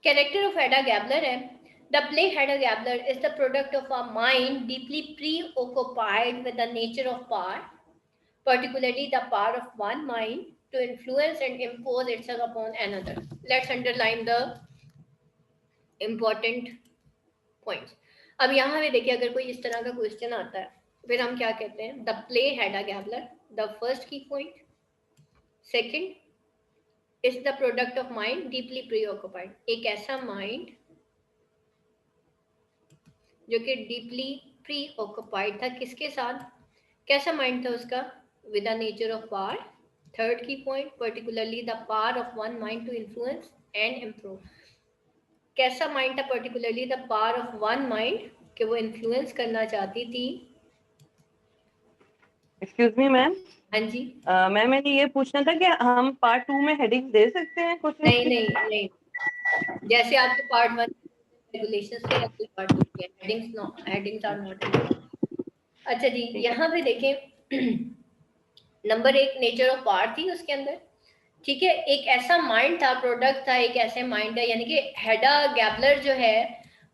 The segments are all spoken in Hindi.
कैरेक्टर ऑफ हेडा गैबलर है, the play Hedda Gabler is the product of a mind deeply preoccupied with the nature of power, particularly the power of one mind to influence and impose itself upon another. Let's underline the important points. अब यहाँ पे देखिए, अगर कोई इस तरह का क्वेश्चन आता है, फिर हम क्या कहते हैं? The play Hedda Gabler, the first key point. Second is the product of mind deeply preoccupied, एक ऐसा माइंड जो कि डीपली प्रीऑक्युपाइड था, किसके साथ? कैसा माइंड था उसका? With the nature of power. Third key point, particularly the power of one mind to influence and improve. कैसा माइंड था? Particularly the power of one mind, कि वो इन्फ्लुएंस करना चाहती थी. Excuse me ma'am. हाँ जी. मैम मैंने ये पूछना था कि हम पार्ट 2 में हेडिंग दे सकते हैं कुछ? नहीं नहीं नहीं, जैसे आपके पार्ट 1 रेगुलेशंस के अगले पार्ट 2 के हेडिंग्स आर नॉट. अच्छा जी, यहाँ पे देखें, नंबर 1 नेचर ऑफ पावर थी उसके अंदर. ठीक है, एक ऐसा माइंड था, प्रोडक्ट था, एक ऐसे माइंड है, यानी कि हेडा गैबलर जो है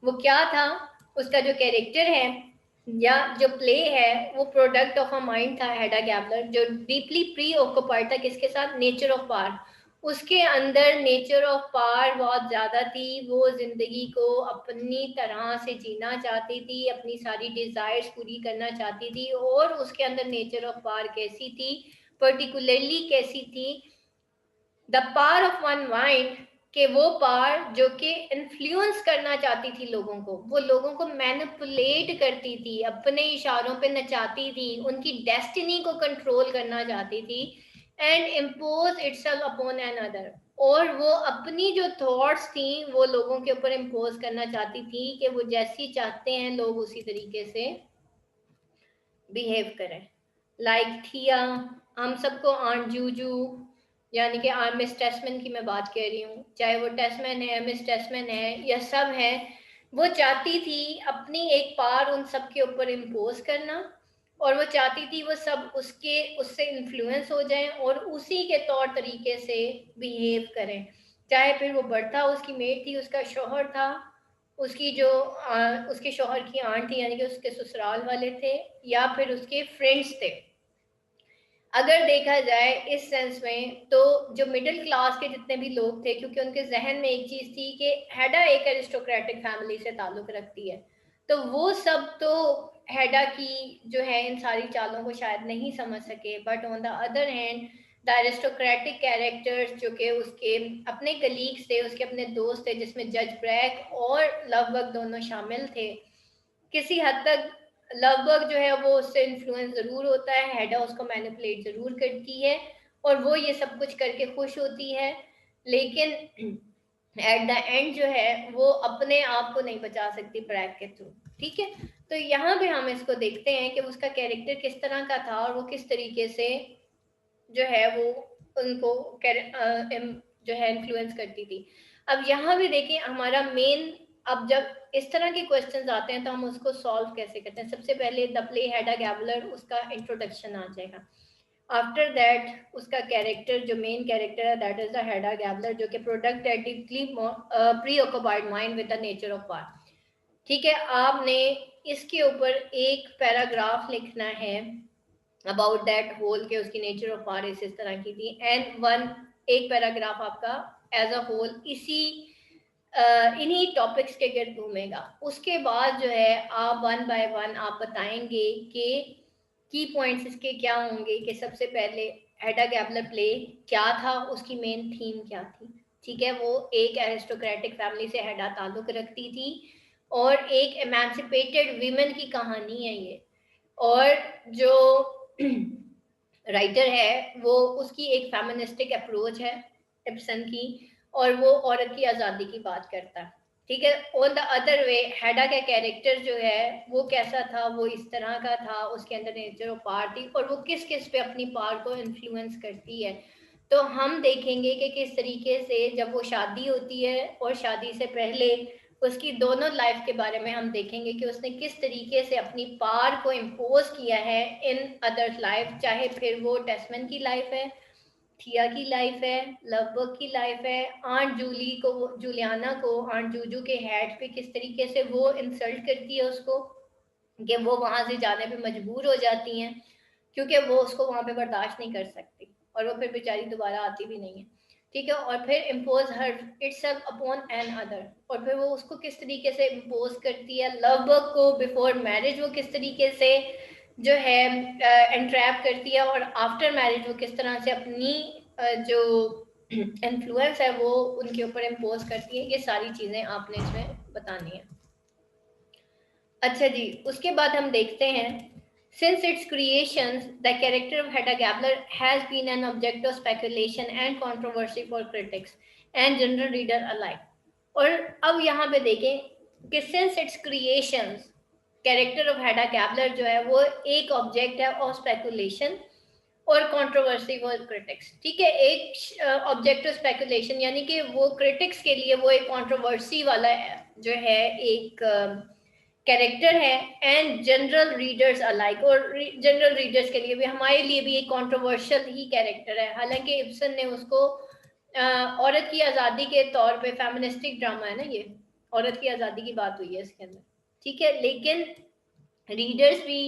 वो क्या था? उसका जो कैरेक्टर है या जो प्ले है वो प्रोडक्ट ऑफ अ माइंड था, हेडा गैबलर, जो डीपली प्री ऑक्युपाइड था किसके साथ? Nature of power. उसके अंदर नेचर ऑफ पावर बहुत ज्यादा थी, वो जिंदगी को अपनी तरह से जीना चाहती थी, अपनी सारी डिजायर्स पूरी करना चाहती थी. और उसके अंदर नेचर ऑफ पावर कैसी थी? पर्टिकुलरली कैसी थी? The power of one mind, कि वो पावर जो कि इन्फ्लुएंस करना चाहती थी लोगों को, वो लोगों को मैनिपुलेट करती थी, अपने इशारों पे नचाती थी, उनकी डेस्टिनी को कंट्रोल करना चाहती थी. And impose itself upon an other, और वो अपनी जो थॉट्स थी वो लोगों के ऊपर इम्पोज करना चाहती थी कि वो जैसी चाहते हैं लोग उसी तरीके से बिहेव करें. लाइक थिया, हम सबको आंट जूजू, यानी कि मिस टेस्टमैन की मैं बात कर रही हूँ, चाहे वो टेस्टमैन है, मिस टेस्टमैन है, या सब है, वो चाहती थी अपनी एक पावर उन सब के ऊपर इम्पोज करना, और वो चाहती थी वो सब उससे इन्फ्लुएंस हो जाएं और उसी के तौर तरीके से बिहेव करें. चाहे फिर वो बढ़ता उसकी मेट थी, उसका शोहर था, उसकी जो उसके शोहर की आंट थी, यानी कि उसके ससुराल वाले थे, या फिर उसके फ्रेंड्स थे. अगर देखा जाए इस सेंस में, तो जो मिडिल क्लास के जितने भी लोग थे, क्योंकि उनके जहन में एक चीज थी कि हेडा एक एरिस्टोक्रेटिक फैमिली से ताल्लुक रखती है, तो वो सब तो हेडा की जो है इन सारी चालों को शायद नहीं समझ सके. But on the other hand, the aristocratic characters जो कि उसके अपने कलीग्स थे, उसके अपने दोस्त थे, जिसमें जज ब्रैक और लवबर्ग दोनों शामिल थे, किसी हद तक लवबर्ग जो है वो उससे इन्फ्लुएंस जरूर होता है, हेडा उसको मैनिपुलेट जरूर करती है, और वो ये सब कुछ करके खुश होती है, लेकिन एट द एंड जो है वो अपने आप को नहीं बचा सकती ब्रैक के थ्रू. ठीक है, तो यहाँ पे हम इसको देखते हैं कि उसका कैरेक्टर किस तरह का था और वो किस तरीके से जो है वो उनको जो है इन्फ्लुएंस करती थी. अब यहाँ भी देखिए हमारा मेन, अब जब इस तरह के क्वेश्चंस आते हैं तो हम उसको सॉल्व कैसे करते हैं? सबसे पहले the play Hedda Gabler, उसका इंट्रोडक्शन आ जाएगा. आफ्टर दैट उसका कैरेक्टर, जो मेन कैरेक्टर है, that is the head a Gabler, जो कि प्रोडक्ट है deeply pre occupied mind with the nature of power. ठीक है, आपने इसके ऊपर एक पैराग्राफ लिखना है अबाउट दैट होल, के उसकी नेचर ऑफ पावर इस तरह की थी, एंड एक पैराग्राफ आपका एज अ होल इन्हीं टॉपिक्स के गिर्द घूमेगा. उसके बाद जो है आप वन बाय वन आप बताएंगे कि की पॉइंट्स इसके क्या होंगे, कि सबसे पहले हेडा गैबलर प्ले क्या था, उसकी मेन थीम क्या थी. ठीक है, वो एक एरिस्टोक्रेटिक फैमिली से हेडा ताल्लुक रखती थी और एक एमेंसिपेटेड वीमेन की कहानी है ये. और जो राइटर है वो, उसकी एक फेमिनिस्टिक अप्रोच है इब्सन की, और वो औरत की आज़ादी की बात करता है. ठीक है, ऑन द अदर वे हेडा का कैरेक्टर जो है वो कैसा था? वो इस तरह का था, उसके अंदर नेचर ऑफ पावर थी, और वो किस किस पे अपनी पावर को इन्फ्लुएंस करती है. तो हम देखेंगे कि किस तरीके से जब वो शादी होती है और शादी से पहले उसकी दोनों लाइफ के बारे में हम देखेंगे कि उसने किस तरीके से अपनी पावर को इम्पोज किया है इन अदर्स लाइफ, चाहे फिर वो टेस्टमैन की लाइफ है, थिया की लाइफ है, लवबर्ग की लाइफ है, आंट जूलियाना को आंट जूजू के हेड पे किस तरीके से वो इंसल्ट करती है उसको, कि वो वहां से जाने पे मजबूर हो जाती हैं क्योंकि वो उसको वहां पे बर्दाश्त नहीं कर सकती, और वो फिर बेचारी दोबारा आती भी नहीं है, ठीक है। और फिर impose her itself upon an other, और फिर वो उसको किस तरीके से इम्पोज करती है, लवबर्ग को बिफोर मैरिज वो किस तरीके से जो है एंट्रैप करती है, और आफ्टर मैरिज वो किस तरह से अपनी जो इन्फ्लुएंस है वो उनके ऊपर इम्पोज करती है। ये सारी चीजें आपने इसमें बतानी है। अच्छा जी, उसके बाद हम देखते हैं, since its creations the character of Hedda Gabler has been an object of speculation and controversy for critics and general reader alike। और अब यहाँ पे देखें कि since its creations character of Hedda Gabler जो है वो एक ऑब्जेक्ट है ऑफ स्पेकुलेशन और कंट्रोवर्सी फॉर क्रिटिक्स, ठीक है। एक ऑब्जेक्ट ऑफ स्पेकुलेशन यानी कि वो क्रिटिक्स के लिए वो एक कंट्रोवर्सी वाला जो है एक कैरेक्टर है, एंड जनरल रीडर्स अलाइक, और जनरल रीडर्स के लिए भी, हमारे लिए भी एक कंट्रोवर्शियल ही कैरेक्टर है। हालांकि इब्सन ने उसको औरत की आज़ादी के तौर पे, फेमिनिस्टिक ड्रामा है ना ये, औरत की आज़ादी की बात हुई है इसके अंदर, ठीक है, लेकिन रीडर्स भी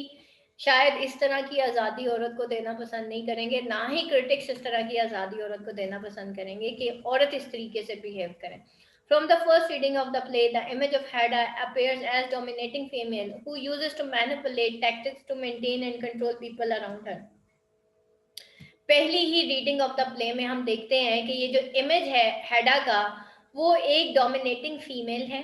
शायद इस तरह की आज़ादी औरत को देना पसंद नहीं करेंगे, ना ही क्रिटिक्स इस तरह की आज़ादी औरत को देना पसंद करेंगे कि औरत इस तरीके से बिहेव करे। From the first reading of the play, the image of Hedda appears as dominating female who uses to manipulate tactics to maintain and control people around her। पहली ही रीडिंग ऑफ द प्ले में हम देखते हैं कि ये जो इमेज है हेडा का, वो एक डोमिनेटिंग फीमेल है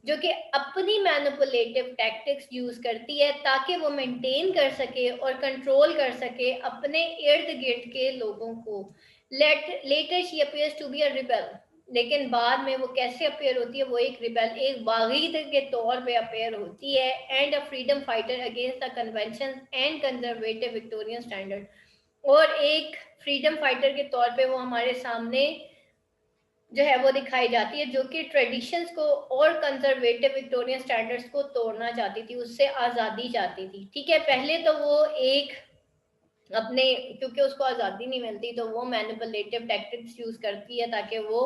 जो कि अपनी मैनिपुलेटिव टैक्टिक्स यूज करती है ताकि वो मेंटेन कर सके और कंट्रोल कर सके अपने इर्द गिर्द के लोगों को। Later she appears to be a rebel, लेकिन बाद में वो कैसे अपेयर होती है, वो एक रिबेल, एक बागीद के तौर पे अपेयर होती है, and a freedom fighter against the convention and conservative Victorian standard, और एक फ्रीडम फाइटर के तौर पे वो हमारे सामने जो है वो दिखाई जाती है, जो कि ट्रेडिशंस को और कंजर्वेटिव विक्टोरियन स्टैंडर्ड्स को तोड़ना चाहती थी, उससे आज़ादी चाहती थी, ठीक है। पहले तो वो एक अपने, क्योंकि उसको आज़ादी नहीं मिलती तो वो मैनिपुलेटिव टैक्टिक्स यूज करती है ताकि वो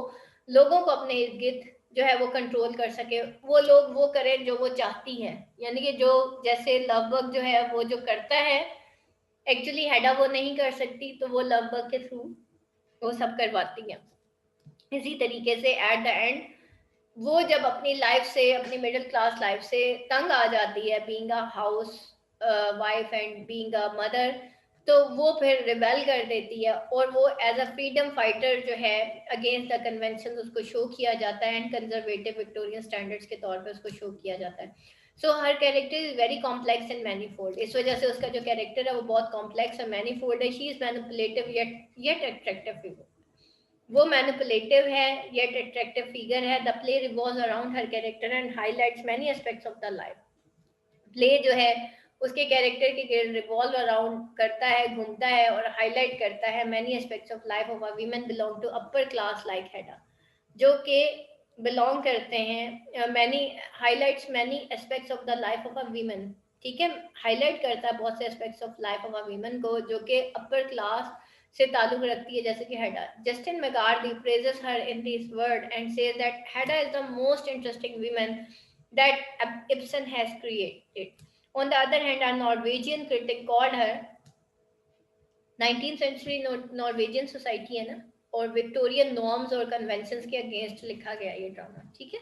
लोगों को अपने इर्द गिर्द जो है वो कंट्रोल कर सके, वो लोग वो करें जो वो चाहती है, यानी कि जो जैसे लवबर्ग जो है वो जो करता है एक्चुअली हेडा वो नहीं कर सकती, तो वो लवबर्ग के थ्रू वो सब करवाती है। इसी तरीके से एट द एंड वो जब अपनी लाइफ से, अपनी मिडिल क्लास लाइफ से तंग आ जाती है, being a house wife and being a mother, तो वो फिर रिबेल कर देती है, और वो एज अ फ्रीडम फाइटर जो है अगेंस्ट द कन्वेंशन उसको शो किया जाता है, एंड कंजर्वेटिव विक्टोरियन स्टैंडर्ड्स के तौर पे उसको शो किया जाता है। सो हर character is very complex and manifold, इस वजह से उसका जो कैरेक्टर है वो बहुत कॉम्प्लेक्स और मैनीफोल्ड है। She is manipulative yet attractive figure, वो मैनिपुलेटिव है येट अट्रैक्टिव फिगर है। The play revolves around her character and highlights many aspects of the life. Play जो है उसके कैरेक्टर के रिवॉल्व अराउंड करता है, घूमता है और हाईलाइट करता है many aspects of life of a women belong to upper class like Hedda, जो कि बिलोंग करते हैं many highlights many aspects of the life of a women, ठीक है, हाईलाइट करता है बहुत से aspects of life of a women को जो कि अपर क्लास से ताल्लुक रखती है, जैसे कि Hedda. Justin McCarthy praises her in this word and says that Hedda is the most interesting woman that Ibsen has created। On the other hand, a Norwegian critic called her 19th century Norwegian society है ना, और विक्टोरियन नॉर्म्स और कन्वेंशंस के अगेंस्ट लिखा गया ये ड्रामा, ठीक है।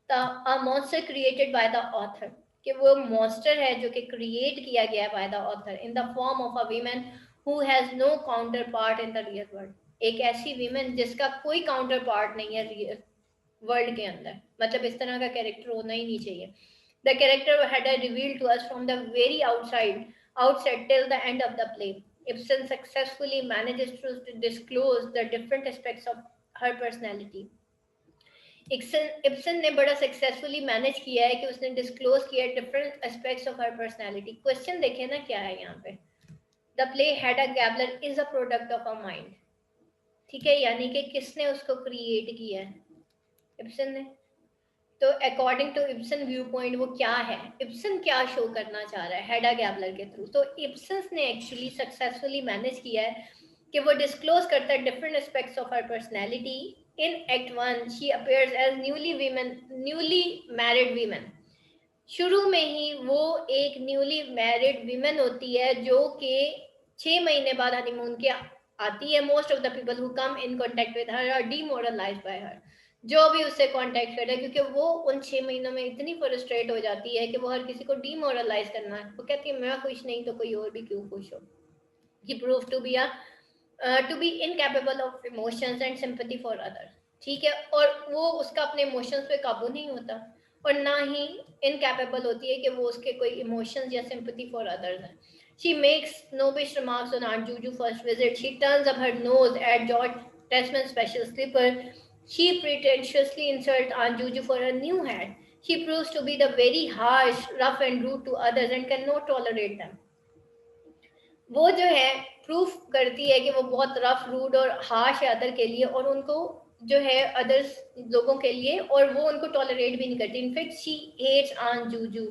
The monster created by the author, कि वो मॉन्स्टर है जो कि क्रिएट किया गया by the author in the form of a women who has no counterpart in the real world, एक ऐसी वीमेन जिसका कोई काउंटर पार्ट नहीं है रियल वर्ल्ड के अंदर, मतलब इस तरह का कैरेक्टर होना ही नहीं चाहिए। The character had revealed to us from the very outset till the end of the play। Ibsen successfully manages to disclose the different aspects of her personality। Ibsen ने बड़ा सक्सेसफुली मैनेज किया है कि उसने डिस्क्लोज किया different aspects of her personality. Question देखे ना क्या है यहाँ पे, the play Hedda Gabler is a product of a mind, ठीक है, यानी कि किसने उसको क्रिएट किया है, इब्सन ने। तो according to Ibsen viewpoint वो क्या है, इब्सन क्या शो करना चाह रहा है हेडा गैबलर के थ्रू, तो इब्सन ने एक्चुअली सक्सेसफुली मैनेज किया है कि वो डिस्क्लोज करता है different aspects of her personality. In act 1 she appears as newly married women. शुरू में ही वो एक न्यूली मैरिड वीमेन होती है जो कि 6 महीने बाद हनीमून के आती है। Most of the people who come in contact with her are demoralised by her. जो भी उससे कांटेक्ट करे, क्योंकि वो उन 6 महीनों में इतनी फ्रस्ट्रेट हो जाती है कि वो हर किसी को डीमोरलाइज करना है। वो कहती है मैं खुश नहीं तो कोई और भी क्यों खुश हो। He proved to be incapable of emotions and sympathy for others। ठीक है, और वो उसका अपने इमोशंस पे काबू नहीं होता और ना ही इनकैपेबल होती है कि वो उसके कोई इमोशंस या सिंपैथी फॉर अदर्स हैं। She makes snobbish remarks on Aunt Juju first visit. She turns up her nose at George Testman's special slipper. She pretentiously insults Aunt Juju for her new hat. She proves to be the very harsh, rough and rude to others and cannot tolerate them। वो जो है प्रूफ करती है कि वो बहुत रफ, रूड और हार्श है अदर के लिए, और उनको जो है अदर्स लोगों के लिए, और वो उनको टॉलरेट भी नहीं करती। In fact she hates aunt Juju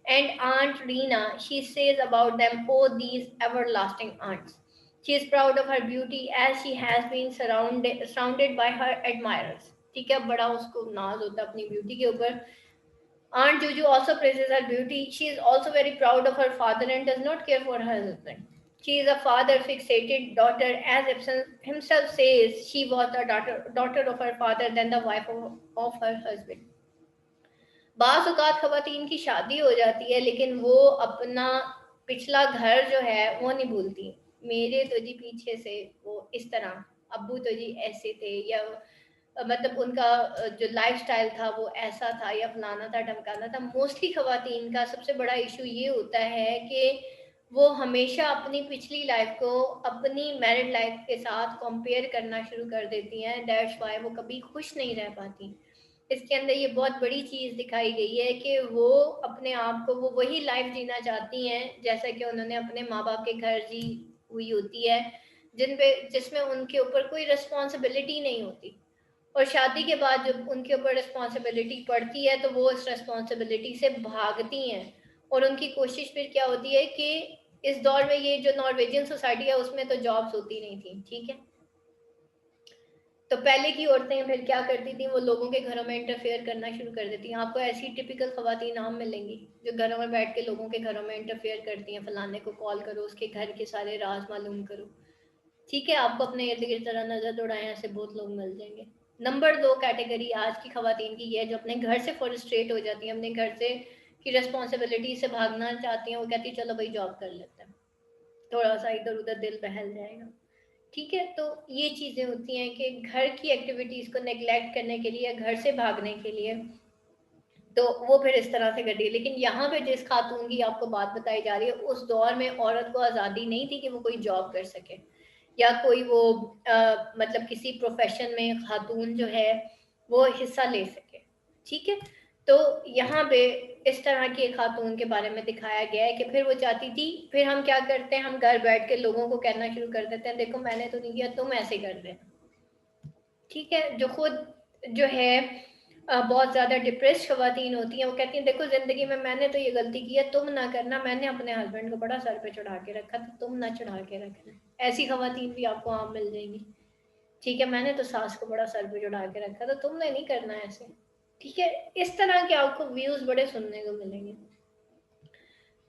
and aunt Rina. She says about them, oh these everlasting aunts. She is proud of her beauty as she has been surrounded by her admirers. ठीक है, बड़ा उसको नाज होता है अपनी ब्यूटी के ऊपर। Aunt Juju also praises her beauty. She is also very proud of her father and does not care for her husband. She is a father-fixated daughter, as Ibsen himself says she was the daughter of her father than the wife of her husband. बाज़ औक़ात ख़वातीन की शादी हो जाती है लेकिन वो अपना पिछला घर जो है वो नहीं भूलती। मेरे तो जी पीछे से वो इस तरह, अब्बू तो जी ऐसे थे, या मतलब उनका जो लाइफस्टाइल था वो ऐसा था, या फलाना था ढमकाना था। मोस्टली ख़वातीन का सबसे बड़ा इशू ये होता है कि वो हमेशा अपनी पिछली लाइफ को अपनी मैरिड लाइफ के साथ कंपेयर करना शुरू कर देती हैं। दैट्स व्हाई वो कभी खुश नहीं रह पाती। इसके अंदर ये बहुत बड़ी चीज़ दिखाई गई है कि वो अपने आप को वो वही लाइफ जीना चाहती हैं जैसा कि उन्होंने अपने माँ बाप के घर जी हुई होती है, जिसमें उनके ऊपर कोई रिस्पॉन्सिबिलिटी नहीं होती। और शादी के बाद जब उनके ऊपर रिस्पॉन्सिबिलिटी पड़ती है तो वो उस रिस्पॉन्सिबिलिटी से भागती हैं। और उनकी कोशिश फिर क्या होती है कि इस दौर में ये जो नॉर्वेजियन सोसाइटी है उसमें तो जॉब्स होती नहीं थी। ठीक है, तो पहले की औरतें फिर क्या करती थी, वो लोगों के घरों में इंटरफेयर करना शुरू कर देती हैं। आपको ऐसी टिपिकल खवातीन आम मिलेंगी जो घरों में बैठ के लोगों के घरों में इंटरफेयर करती हैं। फलाने को कॉल करो, उसके घर के सारे राज मालूम करो। ठीक है, आपको अपने इर्द गिर्द जरा नजर दौड़ाएं, ऐसे बहुत लोग मिल जाएंगे। नंबर 2 कैटेगरी आज की खवातीन की ये है जो अपने घर से फ्रस्ट्रेट हो जाती हैं, अपने घर से की रिस्पॉन्सिबिलिटी से भागना चाहती हैं। वो कहती है चलो भाई जॉब कर लेते हैं, थोड़ा सा इधर उधर दिल बहल जाएगा। ठीक है, तो ये चीज़ें होती हैं कि घर की एक्टिविटीज़ को नेग्लेक्ट करने के लिए, घर से भागने के लिए, तो वो फिर इस तरह से कर दी। लेकिन यहाँ पे जिस खातून की आपको बात बताई जा रही है, उस दौर में औरत को आज़ादी नहीं थी कि वो कोई जॉब कर सके या कोई वो मतलब किसी प्रोफेशन में खातून जो है वो हिस्सा ले सके। ठीक है, तो यहाँ पे इस तरह की एक खातून के बारे में दिखाया गया है कि फिर वो चाहती थी, फिर हम क्या करते हैं, हम घर बैठ के लोगों को कहना शुरू कर देते हैं देखो मैंने तो नहीं किया, तुम ऐसे कर देना। ठीक है, जो खुद जो है बहुत ज़्यादा डिप्रेस्ड खवातीन होती हैं, वो कहती हैं देखो ज़िंदगी में मैंने तो ये गलती की है, तुम ना करना, मैंने अपने हस्बैंड को बड़ा सर पे चढ़ा के रखा तो तुम ना चढ़ा के रखना। ऐसी खवातीन भी आपको आम मिल जाएंगी। ठीक है, मैंने तो सास को बड़ा सर पे चढ़ा के रखा तो तुमने नहीं करना ऐसे। ठीक है, इस तरह के आपको व्यूज़ बड़े सुनने को मिलेंगे।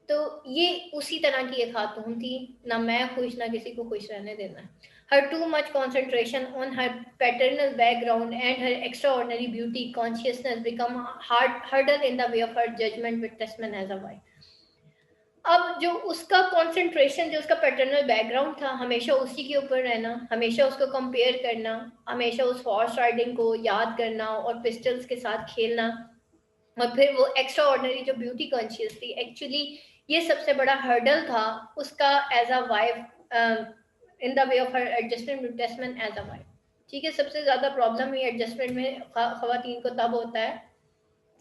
तो ये उसी तरह की एक खातून थी, ना मैं खुश ना किसी को खुश रहने देना। Her too much concentration on her paternal background and her extraordinary beauty consciousness become hurdle in the way of her judgment with Testman as a wife। अब जो उसका कंसंट्रेशन, जो उसका पैटर्नल बैकग्राउंड था, हमेशा उसी के ऊपर रहना, हमेशा उसको कंपेयर करना, हमेशा उस हॉर्स राइडिंग को याद करना और पिस्टल्स के साथ खेलना, और फिर वो एक्स्ट्रा ऑर्डिनरी जो ब्यूटी कॉन्शियस थी, एक्चुअली ये सबसे बड़ा हर्डल था उसका as a wife in the way of her adjustment with Tesman as a wife. ठीक है, सबसे ज़्यादा प्रॉब्लम ही एडजस्टमेंट में खवातीन को तब होता है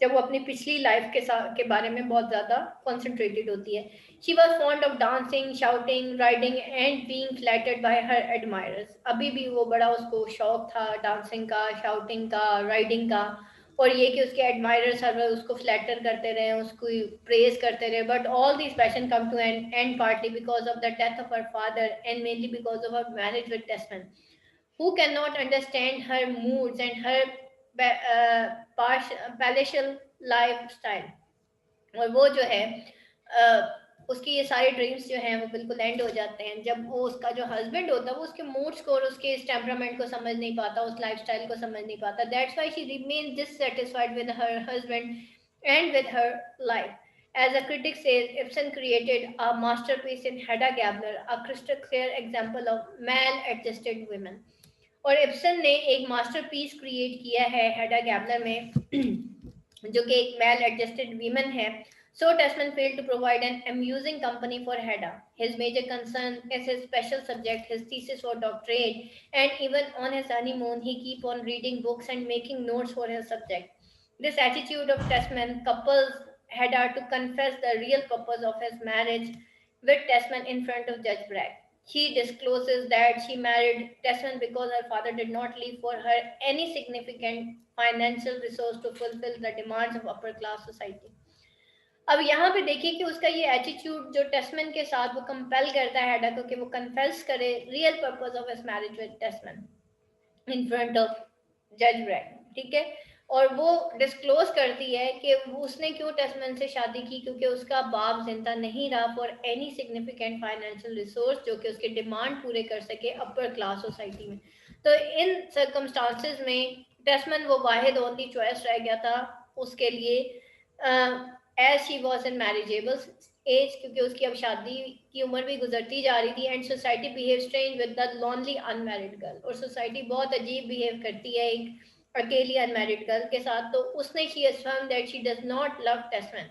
जब वो अपनी पिछली लाइफ के बारे में बहुत ज़्यादा कॉन्सेंट्रेटेड होती है। She was fond of dancing, shouting, riding and being flattered bye her admirers. अभी भी वो बड़ा उसको शौक था डांसिंग का, शाउटिंग का, राइडिंग का, और ये कि उसके एडमायरर्स हर वक्त उसको फ्लैटर करते रहे, उसको प्रेज करते रहे, but all this passion come to an end partly because of the death of her father and mainly because of her marriage with Tesman, who cannot understand her moods and her palatial lifestyle। और वो जो है उसकी ये सारे ड्रीम्स जो हैं वो बिल्कुल एंड हो जाते हैं जब वो उसका जो हस्बैंड होता है वो उसके मूड्स को और उसके इस टेम्परामेंट को समझ नहीं पाता, उस लाइफस्टाइल को समझ नहीं पाता। That's why she remains dissatisfied with her husband and with her life. As a critic says, Ibsen created a masterpiece in Hedda Gabler, a crystal clear example of maladjusted women। और इब्सन ने एक मास्टरपीस क्रिएट किया है हेडा गैबलर में जो कि एक मेल एडजस्टेड वीमन है। So Tasman failed to provide an amusing company for Hedda. His major concern is his special subject, his thesis for doctorate, and even on his honeymoon, he keep on reading books and making notes for his subject. This attitude of Tasman couples Hedda to confess the real purpose of his marriage with Tasman in front of Judge Bragg. She discloses that she married Tasman because her father did not leave for her any significant financial resource to fulfill the demands of upper class society। अब यहाँ पे देखिए कि उसका ये एटीट्यूड जो टेस्टमैन के साथ वो कंपेल करता है हेडा को कि वो कन्फेस करे real purpose of his marriage with Tesman in front of जज ब्रैग, ठीक है। और वो डिस्क्लोज करती है कि उसने क्यों टेस्टमैन से शादी की, क्योंकि उसका बाप जिंदा नहीं रहा for any significant financial resource जो कि उसके डिमांड पूरे कर सके अपर क्लास सोसाइटी में। तो इन सर्कमस्टांसेस में टेस्टमैन वो वाहिद ओनली चॉइस रह गया था उसके लिए as she was in marriageable age, क्योंकि उसकी अब शादी की उम्र भी गुजरती जा रही थी। And society behave strange with the lonely unmarried girl, और सोसाइटी बहुत अजीब बिहेव करती है एक अकेली अनमैरिड गर्ल के साथ। तो उसने she affirm that she does not love Tesman,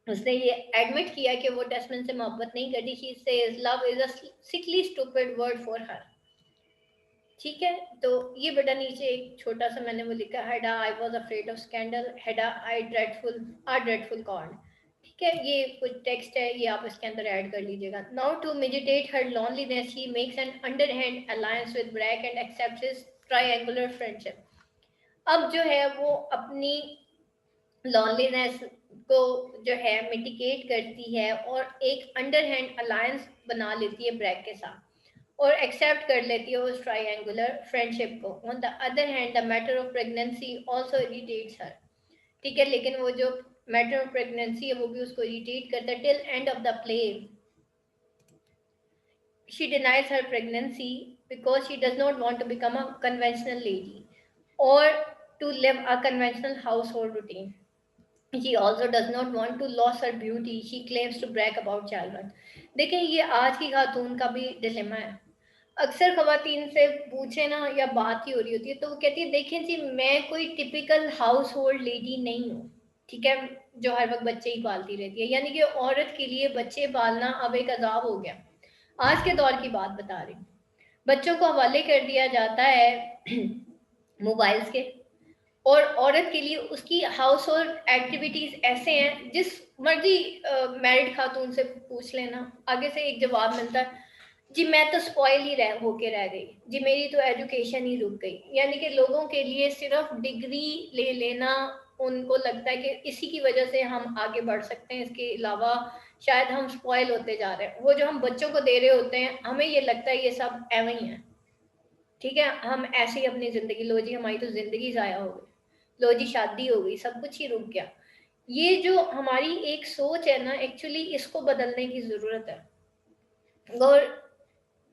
उसने ये एडमिट किया कि वो टेस्टमैन से मोहब्बत नहीं करती। She says love is a sickly stupid word for her, ठीक है। तो ये बेटा नीचे एक छोटा सा मैंने वो लिखा, Hedda I was afraid of scandal, Hedda I dreadful are dreadful corn, ठीक है। ये कुछ टेक्स्ट है, ये आप इसके अंदर ऐड कर लीजिएगा। Now to mitigate her loneliness he makes an underhand alliance with Brack and accepts his triangular friendship. अब जो है वो अपनी लॉनलीनेस को जो है मिटिगेट करती है और एक अंडरहैंड अलायंस बना लेती है ब्रैक के साथ और एक्सेप्ट कर लेती है उस ट्रायंगुलर फ्रेंडशिप को। On the other hand the matter of pregnancy also irritates her, ठीक है। लेकिन वो जो मैटर ऑफ प्रेगनेंसी है वो भी उसको इरिटेट करता है। Till end of the play she denies her pregnancy because she does not want to become a conventional lady और to live a conventional household routine. She also does not want to lose her beauty. She claims to brag about childbirth। देखें ये आज की खातून का भी डिलेमा है। अक्सर खवातीन से पूछे ना या बात ही हो रही होती है तो वो कहती है देखें जी मैं कोई टिपिकल हाउस होल्ड लेडी नहीं हूँ, ठीक है, जो हर वक्त बच्चे ही पालती रहती है। यानी कि औरत के लिए बच्चे पालना अब एक अजाब हो गया। आज के दौर की बात बता रही हूँ। बच्चों को हवाले कर दिया जाता है मोबाइल्स के, और औरत के लिए उसकी हाउस होल्ड एक्टिविटीज ऐसे हैं, जिस मर्जी मैरिड खातून से पूछ लेना आगे से एक जवाब मिलता है, जी मैं तो स्पॉइल ही होके रह गई, जी मेरी तो एजुकेशन ही रुक गई। यानी कि लोगों के लिए सिर्फ डिग्री ले लेना उनको लगता है कि इसी की वजह से हम आगे बढ़ सकते हैं, इसके अलावा शायद हम स्पॉइल होते जा रहे हैं। वो जो हम बच्चों को दे रहे होते हैं हमें ये लगता है ये सब एवं ही है, ठीक है, हम ऐसे ही अपनी जिंदगी, लो जी हमारी तो जिंदगी जाया हो गई, लो जी शादी हो गई, सब कुछ ही रुक गया। ये जो हमारी एक सोच है ना, एक्चुअली इसको बदलने की जरूरत है। और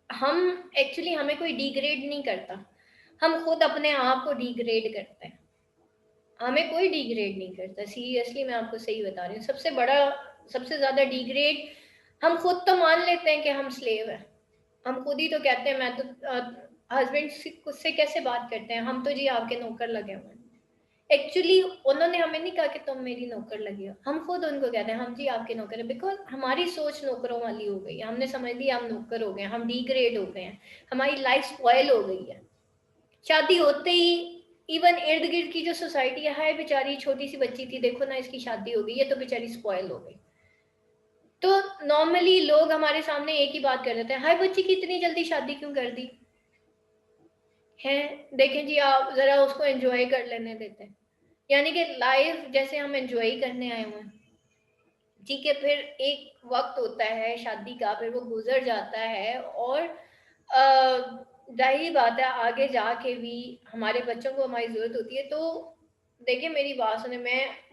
हम एक्चुअली हमें कोई डिग्रेड नहीं करता, हम खुद अपने आप को डिग्रेड करते हैं। हमें कोई डिग्रेड नहीं करता, सीरियसली मैं आपको सही बता रही हूँ। सबसे बड़ा सबसे ज्यादा डिग्रेड हम खुद तो मान लेते हैं कि हम स्लेव हैं, हम खुद ही तो कहते हैं, मैं तो हस्बैंड से कैसे बात करते हैं, हम तो जी आपके नौकर लगे हुए हैं। एक्चुअली उन्होंने हमें नहीं कहा कि तुम मेरी नौकर लगी हो, हम खुद उनको कहते हैं हम जी आपके नौकर है। बिकॉज हमारी सोच नौकरों वाली हो गई है, हमने समझ लिया हम नौकर हो गए, हम डिग्रेड हो गए हैं, हमारी लाइफ स्पॉइल हो गई है। शादी होते ही इवन इर्द गिर्द की जो सोसाइटी है, हाय बेचारी छोटी सी बच्ची थी, देखो ना इसकी शादी हो गई, ये तो बेचारी स्पॉइल हो गई। तो नॉर्मली लोग हमारे सामने एक ही बात कर देते हैं, हाय बच्ची की इतनी जल्दी शादी क्यों कर दी। हैं। देखें जी, आप ज़रा उसको एंजॉय कर लेने देते हैं, यानी कि लाइफ जैसे हम एंजॉय करने आए हुए हैं, ठीक है, फिर एक वक्त होता है शादी का, फिर वो गुजर जाता है, और जाहिर बात है आगे जाके भी हमारे बच्चों को हमारी ज़रूरत होती है। तो देखिए मेरी बात सुने,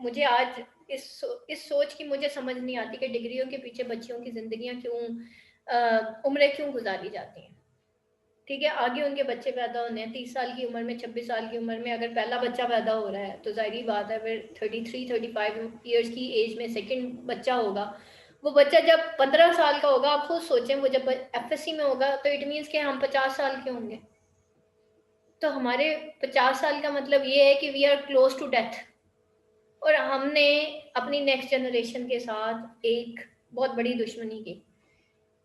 मुझे आज इस सोच की मुझे समझ नहीं आती कि डिग्रियों के पीछे बच्चियों की ज़िंदगियाँ क्यों, उम्रें क्यों गुजारी जाती हैं। ठीक है, आगे उनके बच्चे पैदा होने हैं, 30 साल की उम्र में, 26 साल की उम्र में अगर पहला बच्चा पैदा हो रहा है तो जाहिर बात है फिर 33-35 ईयर्स की एज में सेकंड बच्चा होगा। वो बच्चा जब 15 साल का होगा, आप खुद सोचें, वो जब एफएससी में होगा तो इट मीन्स कि हम 50 साल के होंगे। तो हमारे 50 साल का मतलब ये है कि we are close to death, और हमने अपनी नेक्स्ट जनरेशन के साथ एक बहुत बड़ी दुश्मनी की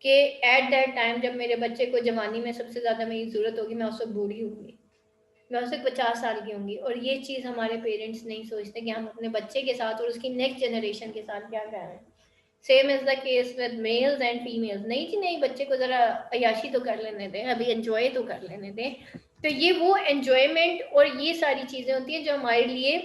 कि एट दैट टाइम जब मेरे बच्चे को जवानी में सबसे ज़्यादा मेरी ज़रूरत होगी, मैं उस वक्त बूढ़ी होंगी, मैं उससे 50 साल की होंगी। और ये चीज़ हमारे पेरेंट्स नहीं सोचते कि हम अपने बच्चे के साथ और उसकी नेक्स्ट जनरेशन के साथ क्या कर रहे हैं। Same is the case with mails and females. नहीं जी नहीं, बच्चे को ज़रा अयाशी तो कर लेने दें, अभी एंजॉय तो कर लेने दें। तो ये वो एंजॉयमेंट और ये सारी चीज़ें होती हैं जो हमारे लिए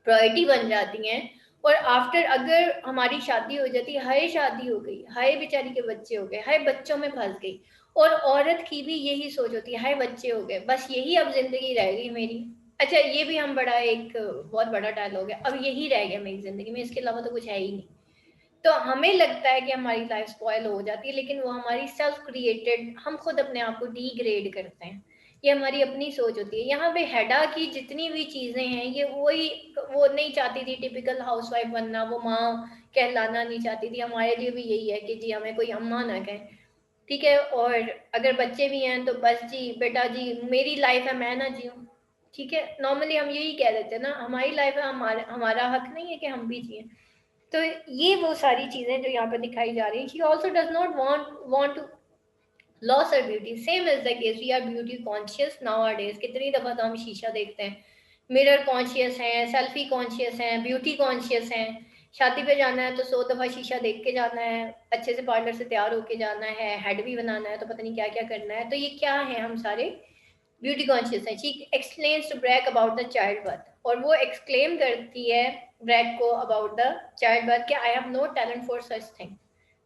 प्रायोरिटी बन जाती हैं। और आफ्टर अगर हमारी शादी हो जाती है, हाय शादी हो गई, हाय बेचारी के बच्चे हो गए, हाय बच्चों में फंस गई, और औरत की भी यही सोच होती है, हाय बच्चे हो गए, बस यही अब जिंदगी रह गई मेरी। अच्छा, ये भी हम बड़ा एक बहुत बड़ा डायलॉग है, अब यही रह गया मेरी जिंदगी में, इसके अलावा तो कुछ है ही नहीं। तो हमें लगता है कि हमारी लाइफ स्पॉयल हो जाती है, लेकिन वो हमारी सेल्फ क्रिएटेड, हम खुद अपने आप को डीग्रेड करते हैं। ये हमारी अपनी सोच होती है। यहाँ पे हेडा की जितनी भी चीजें हैं, ये वही, वो नहीं चाहती थी टिपिकल हाउसवाइफ बनना, वो माँ कहलाना नहीं चाहती थी। हमारे लिए भी यही है कि जी हमें कोई अम्मा ना कहे, ठीक है। और अगर बच्चे भी हैं तो बस जी बेटा जी मेरी लाइफ है, मैं ना जीऊँ, ठीक है। नॉर्मली हम यही कह देते हैं ना, हमारी लाइफ है, हमारा हमारा हक नहीं है कि हम भी जिए। तो ये वो सारी चीजें जो यहाँ पे दिखाई जा रही है। She also does not want to lose her beauty, same is the case, we are beauty conscious nowadays. कितनी दफा तो हम शीशा देखते हैं, मिरर कॉन्शियस हैं, सेल्फी कॉन्शियस हैं, ब्यूटी कॉन्शियस हैं। शादी पे जाना है तो 100 दफा शीशा देख के जाना है, अच्छे से पार्लर से तैयार होके जाना है, हेड भी बनाना है, तो पता नहीं क्या क्या करना है। तो ये क्या है, हम सारे ब्यूटी कॉन्शियस है। She explains to Brack about the childbirth, और वो एक्सक्लेम करती है ब्रैग को अबाउट द चाइल्ड बर्थ कि I have no talent for such thing,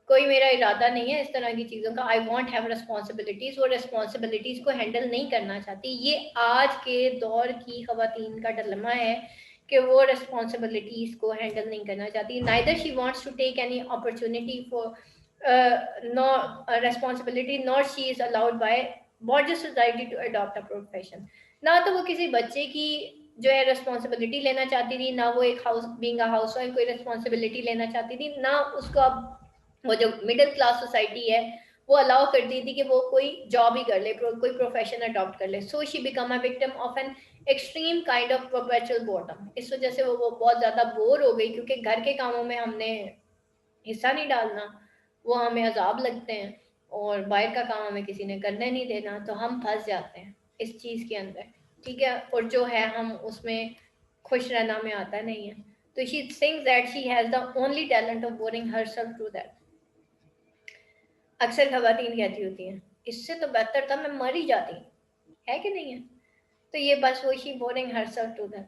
कोई मेरा इरादा नहीं है इस तरह की चीज़ों का। आई वॉन्ट हैव रिस्पॉन्सिबिलिटीज, वो रिस्पॉन्सिबिलिटीज को हैंडल नहीं करना चाहती। ये आज के दौर की खवातीन का डिलेमा है कि वो रिस्पॉन्सिबिलिटीज को हैंडल नहीं करना चाहती। Neither she wants to take any opportunity for no responsibility, not she is allowed by body society to adopt a profession. ना तो वो किसी बच्चे की जो है रिस्पॉन्सिबिलिटी लेना चाहती थी, ना वो एक house being a house wife कोई रिस्पॉन्सिबिलिटी लेना चाहती थी, ना उसको अब वो जो मिडिल क्लास सोसाइटी है वो अलाउ करती थी कि वो कोई जॉब ही कर ले, कोई प्रोफेशन अडॉप्ट कर ले। So she become a victim of an extreme kind of perpetual boredom. इस वजह से वो बहुत ज्यादा बोर हो गई, क्योंकि घर के कामों में हमने हिस्सा नहीं डालना, वो हमें अजाब लगते हैं, और बाहर का काम हमें किसी ने करने नहीं देना, तो हम फंस जाते हैं इस चीज के अंदर, ठीक है। और जो है हम उसमें खुश रहना में आता नहीं है। तो she thinks that she has the only talent of boring herself to that. अक्सर खवातीन कहती होती हैं, इससे तो बेहतर था मैं मर ही जाती, है कि नहीं है। तो ये बस वो she boring herself to them.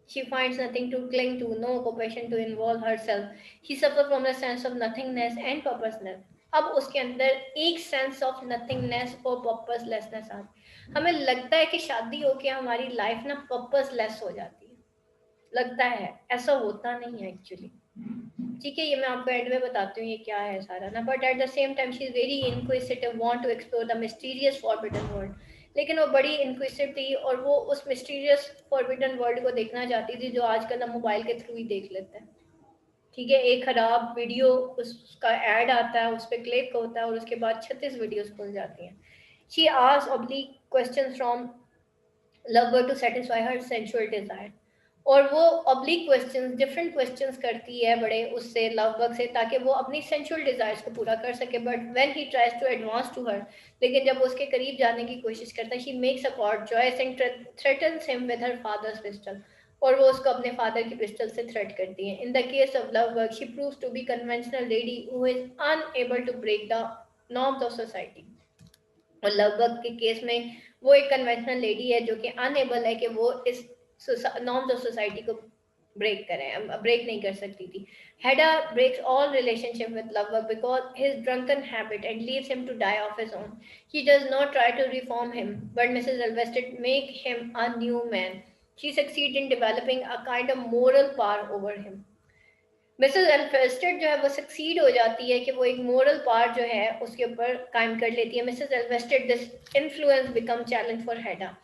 She finds nothing to cling to, no compassion to involve herself. She suffers from a sense of nothingness and purposelessness. अब उसके अंदर एक सेंस ऑफ नथिंगनेस और पर्पसलेसनेस आ, हमें लगता है कि शादी होके हमारी लाइफ ना पर्पसलेस हो जाती है, लगता है, ऐसा होता नहीं है एक्चुअली, ठीक है। ये मैं आपको एंड में बताती हूँ ये क्या है सारा ना। But at the same time she is very inquisitive, want to explore the mysterious forbidden world. लेकिन वो बड़ी इनक्विसिटिव थी, और वो उस मिस्टीरियस फॉरबिडन वर्ल्ड को देखना चाहती थी जो आजकल हम मोबाइल के थ्रू ही देख लेते हैं, ठीक है। एक खराब वीडियो, उसका एड आता है, उस पर क्लिक होता है, और उसके बाद 36 वीडियोस खुल जाती हैं। She asks oblique questions from lover to satisfy her sensual desire, और वो ऑब्लिक क्वेश्चंस, डिफरेंट क्वेश्चंस करती है बड़े उससे, लव बग से, ताकि वो अपनी सेंसुअल डिजायर्स को पूरा कर सके। But when he tries to advance to her, लेकिन जब उसके करीब जाने की कोशिश करता है, she makes a chord joys and threatens him with her father's pistol, और वो उसको अपने फादर की पिस्टल से थ्रेट करती है। In the case of Lovborg she proves to be conventional lady who is unable to break the norms of society. और लगभग के केस में वो एक कन्वेंशनल लेडी है जो कि अनएबल है कि वो इस नॉर्म्स ऑफ सोसाइटी को ब्रेक करें, ब्रेक नहीं कर सकती थी. Hedda breaks all relationship with Lovebug because his drunken habit and leaves him to die of his own. He does not try to reform him, but Mrs. Alvested make him a new man. She succeeds in developing a kind of moral power over him. Mrs Elvsted जो है वो सक्सीड हो जाती है कि वो एक मोरल पावर जो है उसके ऊपर कायम कर लेती है. Mrs Elvsted this influence become challenge for Hedda.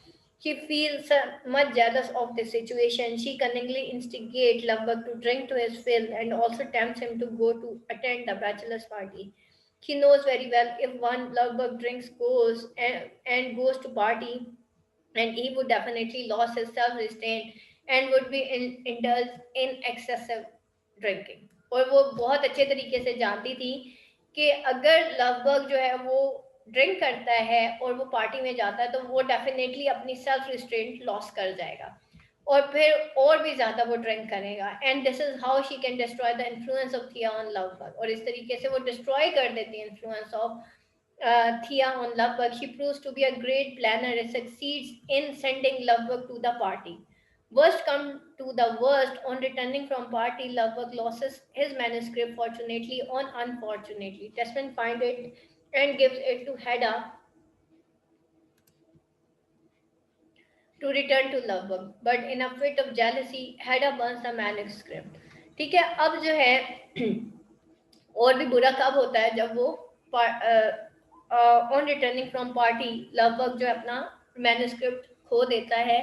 She feels much jealous of this situation. She cunningly instigates Lovebug to drink to his fill and also tempts him to go to attend the bachelor's party. She knows very well if one Lovebug drinks and goes to party, and he would definitely lose his self-restraint and would be indulged in excessive drinking. और वो बहुत अच्छे तरीके से जानती थी कि अगर लवबर्ग जो है वो ड्रिंक करता है और वो पार्टी में जाता है तो वो डेफिनेटली अपनी सेल्फ रिस्ट्रेंट लॉस कर जाएगा और फिर और भी ज़्यादा वो ड्रिंक करेगा. And this is how she can destroy the influence of थिया ऑन लवबर्ग. और इस तरीके से वो डिस्ट्रॉय कर देती है influence of Thea on Lovebug. She proves to be a great planner and succeeds in sending Lovebug to the party. Worst come to the worst, on returning from party, Lovebug loses his manuscript fortunately or unfortunately. Desmond finds it and gives it to Hedda to return to Lovebug. But in a fit of jealousy, Hedda burns the manuscript. ठीक है, अब जो है और भी बुरा कब होता है जब वो ऑन रिटर्निंग फ्रॉम पार्टी लगभग जो अपना मैन्युस्क्रिप्ट खो देता है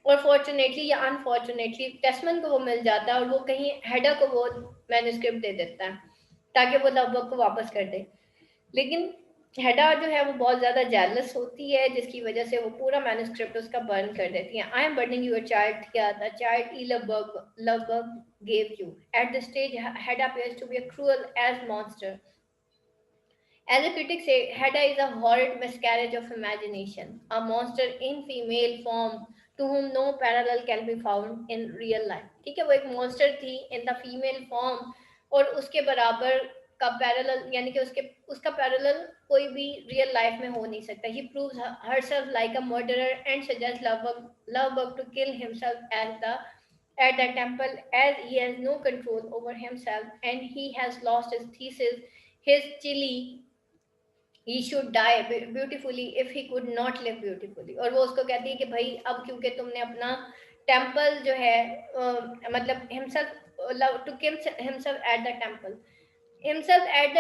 और फॉर्चुनेटली या अनफॉर्चुनेटली टेस्मन को वो मिल जाता है और वो कहीं हेडा को वो मैन्युस्क्रिप्ट दे देता है ताकि वो लगभग को वापस कर दे. लेकिन हेडा जो है वो बहुत ज़्यादा जेलस होती है जिसकी वजह से वो पूरा मैन्युस्क्रिप्ट उसका बर्न कर देती है. I am burning your child क्या द चाइल्ड ई लगभग gave you. At this stage, Hedda appears to be a cruel as monster. As the critics say, Hedda is a horrid miscarriage of imagination, a monster in female form to whom no parallel can be found in real life. ठीक है, वो एक monster थी in the female form और उसके बराबर का parallel यानी कि उसका parallel कोई भी real life में हो नहीं सकता. He proves herself like a murderer and suggests Lovebug to kill himself at the temple as he has no control over himself and he has lost his thesis, his chili. He should die beautifully if he could not live beautifully. और वो उसको कहती है कि भाई अब क्योंकि तुमने अपना टेम्पल जो है मतलब himself to kill himself at the temple, himself at the